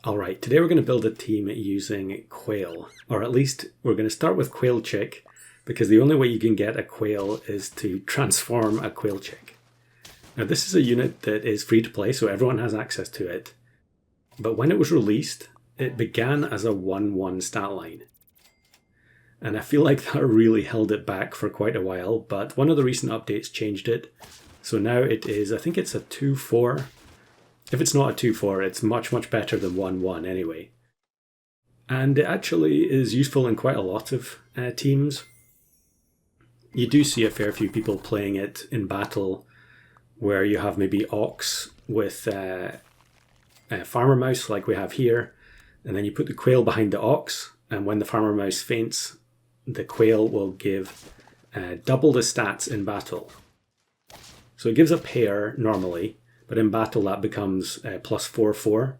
Alright, today we're going to build a team using Quail, or at least we're going to start with Quail Chick, because the only way you can get a quail is to transform a Quail Chick. Now this is a unit that is free to play, so everyone has access to it, but when it was released, it began as a 1-1 stat line. And I feel like that really held it back for quite a while, but one of the recent updates changed it, so now it is, I think it's a 2-4. If it's not a 2-4, it's much, much better than 1-1 anyway. And it actually is useful in quite a lot of teams. You do see a fair few people playing it in battle where you have maybe Ox with Farmer Mouse like we have here, and then you put the Quail behind the Ox, and when the Farmer Mouse faints, the Quail will give double the stats in battle. So it gives a pair normally, but in battle that becomes plus 4/4.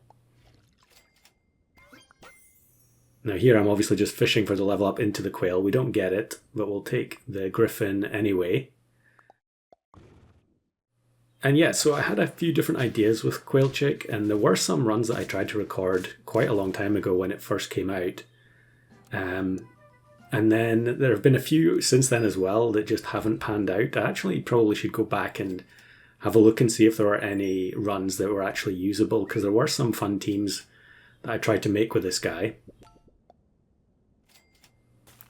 Now here I'm obviously just fishing for the level up into the Quail. We don't get it, but we'll take the Griffin anyway. And yeah, so I had a few different ideas with Quail Chick, and there were some runs that I tried to record quite a long time ago when it first came out. And then there have been a few since then as well that just haven't panned out. I actually probably should go back and have a look and see if there are any runs that were actually usable, because there were some fun teams that I tried to make with this guy.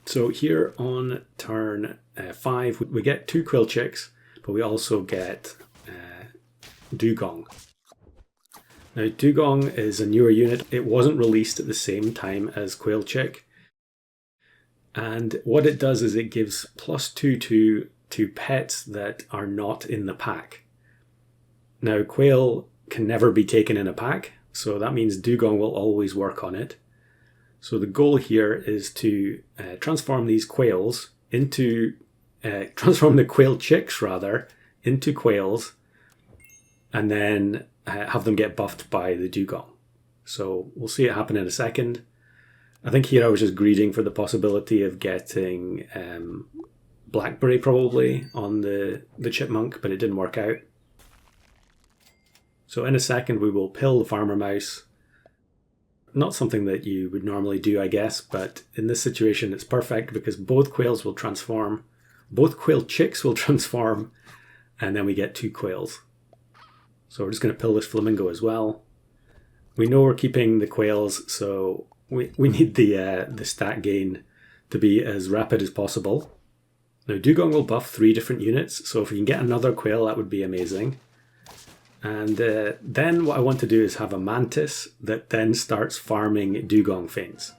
So here on turn 5, we get 2 Quail Chicks, but we also get Dugong. Now Dugong is a newer unit. It wasn't released at the same time as Quail Chick. And what it does is it gives +2/2 to pets that are not in the pack. Now, Quail can never be taken in a pack, so that means Dugong will always work on it. So the goal here is to transform these quails into, transform the Quail Chicks rather, into quails, and then have them get buffed by the Dugong. So we'll see it happen in a second. I think here I was just greeding for the possibility of getting Blackberry probably on the Chipmunk, but it didn't work out. So in a second we will pill the Farmer Mouse. Not something that you would normally do, I guess, but in this situation it's perfect because both quails will transform, both Quail Chicks will transform, and then we get 2 quails. So we're just going to pill this Flamingo as well. We know we're keeping the quails, so we need the stat gain to be as rapid as possible. Now Dugong will buff 3 different units, so if we can get another quail that would be amazing. And then what I want to do is have a Mantis that then starts farming Dugong faints.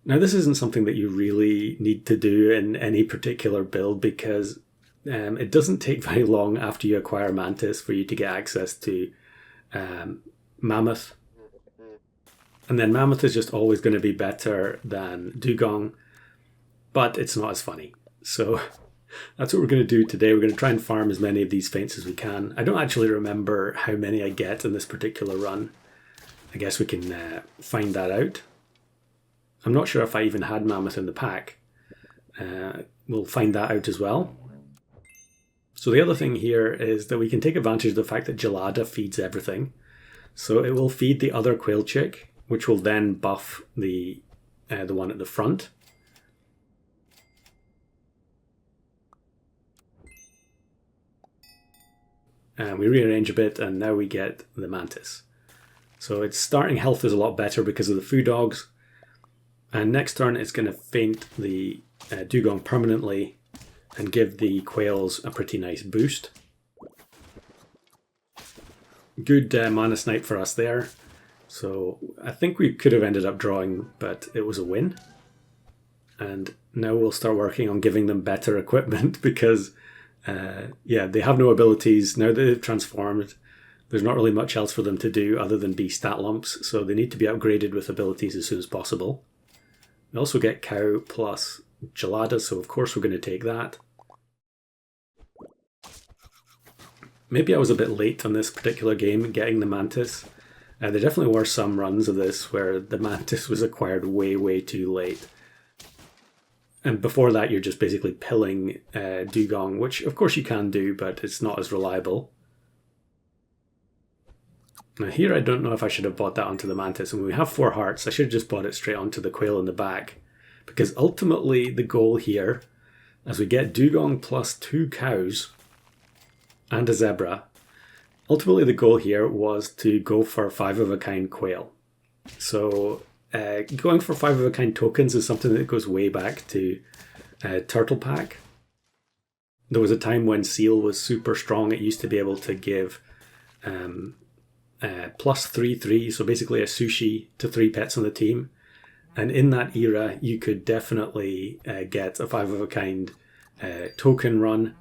Now this isn't something that you really need to do in any particular build because it doesn't take very long after you acquire Mantis for you to get access to Mammoth. And then Mammoth is just always going to be better than Dugong, but it's not as funny. So that's what we're going to do today. We're going to try and farm as many of these faints as we can. I don't actually remember how many I get in this particular run. I guess we can find that out. I'm not sure if I even had Mammoth in the pack. We'll find that out as well. So the other thing here is that we can take advantage of the fact that Gelada feeds everything. So it will feed the other Quail Chick, which will then buff the one at the front. And we rearrange a bit, and now we get the Mantis. So its starting health is a lot better because of the Foo Dogs. And next turn it's going to faint the Dugong permanently and give the quails a pretty nice boost. Good mana snipe for us there. So I think we could have ended up drawing, but it was a win. And now we'll start working on giving them better equipment because yeah, they have no abilities. Now that they've transformed, there's not really much else for them to do other than be stat lumps, so they need to be upgraded with abilities as soon as possible. We also get Cow plus Gelada, so of course we're going to take that. Maybe I was a bit late on this particular game getting the Mantis. There definitely were some runs of this where the Mantis was acquired way, way too late. And before that, you're just basically pilling Dugong, which of course you can do, but it's not as reliable. Now here I don't know if I should have bought that onto the mantis. And we have 4 hearts. I should have just bought it straight onto the quail in the back. Because ultimately the goal here, as we get dugong plus 2 cows and a zebra, ultimately the goal here was to go for 5-of-a-kind quail. So going for 5-of-a-kind tokens is something that goes way back to Turtle Pack. There was a time when Seal was super strong. It used to be able to give plus 3/3, so basically a sushi to 3 pets on the team. And in that era, you could definitely get a 5-of-a-kind token run.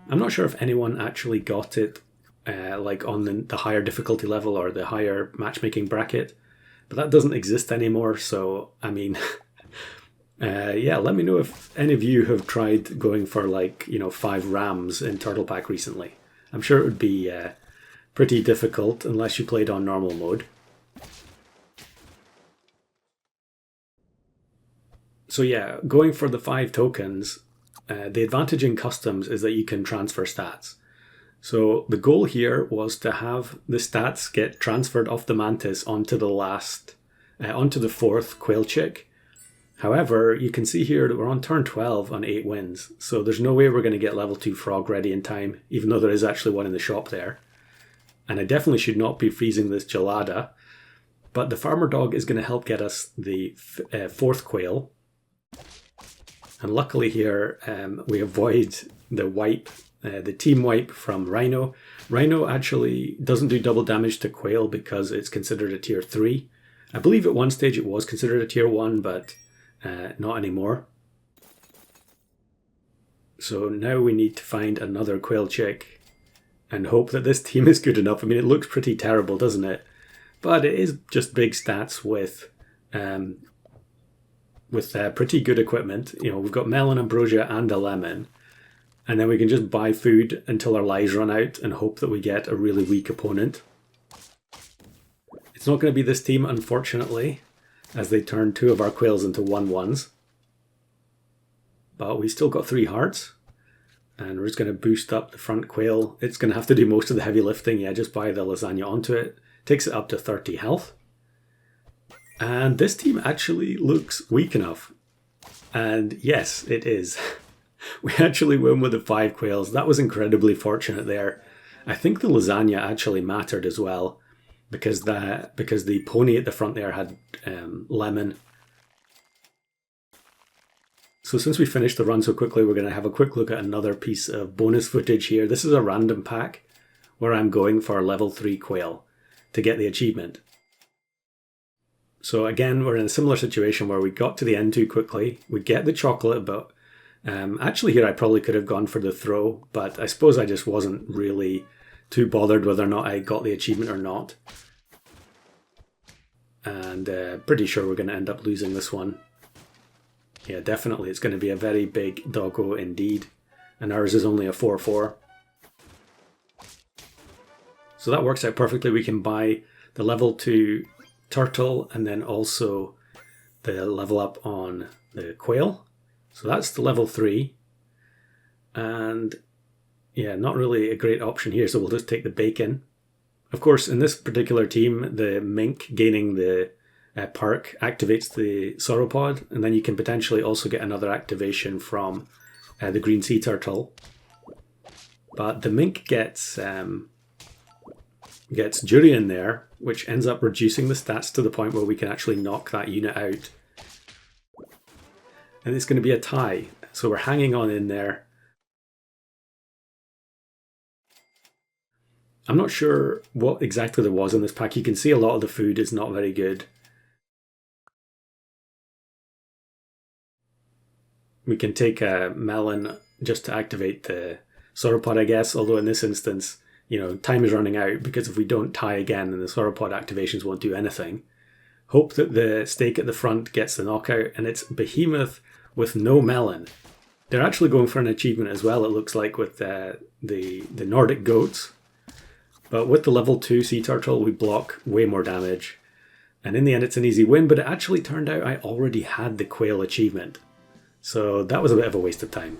I'm not sure if anyone actually got it like on the higher difficulty level or the higher matchmaking bracket, but that doesn't exist anymore. So, I mean, yeah, let me know if any of you have tried going for 5 rams in Turtle Pack recently. I'm sure it would be pretty difficult unless you played on normal mode. So yeah, going for the 5 tokens, the advantage in customs is that you can transfer stats. So the goal here was to have the stats get transferred off the mantis onto the 4th Quail Chick. However, you can see here that we're on turn 12 on 8 wins. So there's no way we're going to get level 2 frog ready in time, even though there is actually one in the shop there. And I definitely should not be freezing this gelada. But the farmer dog is going to help get us the 4th quail. And luckily here, we avoid the wipe, the team wipe from Rhino. Rhino actually doesn't do double damage to quail because it's considered a tier 3. I believe at one stage it was considered a tier 1, but not anymore. So now we need to find another Quail Chick and hope that this team is good enough. I mean, it looks pretty terrible, doesn't it? But it is just big stats with pretty good equipment. You know, we've got melon, ambrosia, and a lemon. And then we can just buy food until our lives run out and hope that we get a really weak opponent. It's not going to be this team, unfortunately, as they turn 2 of our quails into 1/1s. But we still got 3 hearts. And we're just going to boost up the front quail. It's going to have to do most of the heavy lifting. Yeah, just buy the lasagna onto it. Takes it up to 30 health. And this team actually looks weak enough. And yes, it is. We actually win with the 5 quails. That was incredibly fortunate there. I think the lasagna actually mattered as well. Because the pony at the front there had lemon. So since we finished the run so quickly, we're going to have a quick look at another piece of bonus footage here. This is a random pack where I'm going for level 3 quail to get the achievement. So again, we're in a similar situation where we got to the end too quickly. We get the chocolate, but actually here I probably could have gone for the throw, but I suppose I just wasn't really too bothered whether or not I got the achievement or not. And pretty sure we're going to end up losing this one. Yeah, definitely. It's going to be a very big doggo indeed. And ours is only a 4/4. So that works out perfectly. We can buy the level 2 turtle and then also the level up on the quail. So that's the level 3. And yeah, not really a great option here. So we'll just take the bacon. Of course, in this particular team, the mink gaining the perk activates the sauropod, and then you can potentially also get another activation from the green sea turtle. But the mink gets durian there, which ends up reducing the stats to the point where we can actually knock that unit out. And it's going to be a tie, so we're hanging on in there. I'm not sure what exactly there was in this pack. You can see a lot of the food is not very good. We can take a melon just to activate the sauropod, I guess, although in this instance, you know, time is running out because if we don't tie again, then the sauropod activations won't do anything. Hope that the stake at the front gets the knockout, and it's Behemoth with no melon. They're actually going for an achievement as well, it looks like, with the Nordic goats. But with the level 2 sea turtle, we block way more damage. And in the end, it's an easy win, but it actually turned out I already had the quail achievement. So that was a bit of a waste of time.